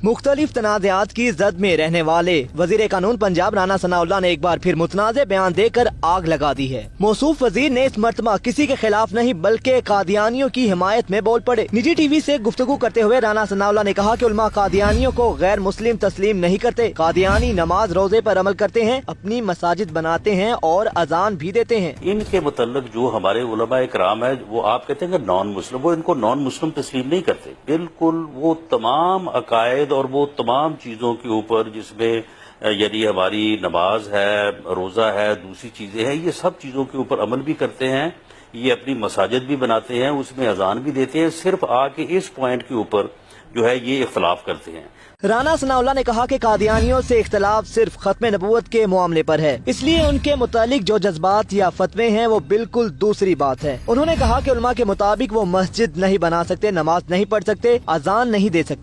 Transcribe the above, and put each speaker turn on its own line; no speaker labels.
मुख्तलिफ तनाज़ात की जद में रहने वाले वजीर कानून पंजाब राना सनाउल्लाह ने एक बार फिर मुतनाज़ बयान देकर आग लगा दी है। मौसूफ वजीर ने इस मर्तबा किसी के खिलाफ नहीं बल्कि कादियानियों की हिमायत में बोल पड़े। निजी टीवी से गुफ्तगू करते हुए राना सनाउल्लाह ने कहा कि उलमा कादियानियों को गैर मुस्लिम तस्लीम नहीं करते। कादियानी नमाज रोजे पर अमल करते हैं, अपनी मसाजिद बनाते हैं और अजान भी देते हैं।
इनके मुतल्लिक जो हमारे उलमा इकराम है, वो आप कहते हैं नॉन मुस्लिम, वो इनको नॉन मुस्लिम तस्लीम नहीं करते। बिल्कुल वो तमाम अकायद और वो तमाम चीजों के ऊपर जिसमें यानी हमारी नमाज है, रोजा है, दूसरी चीजें हैं, ये सब चीजों के ऊपर अमल भी करते हैं। ये अपनी मसाजिद भी बनाते हैं, उसमें अजान भी देते हैं। सिर्फ आके इस पॉइंट के ऊपर जो है ये इख्तलाफ करते हैं।
राना सनाउल्लाह ने कहा कि कादियानियों से इख्तलाफ सिर्फ खत्म नबूवत के मामले पर है, इसलिए उनके मुतालिक जो जज्बात या फतवे हैं वो बिल्कुल दूसरी बात है। उन्होंने कहा कि उलमा के मुताबिक वो मस्जिद नहीं बना सकते, नमाज नहीं पढ़ सकते, अजान नहीं दे सकते।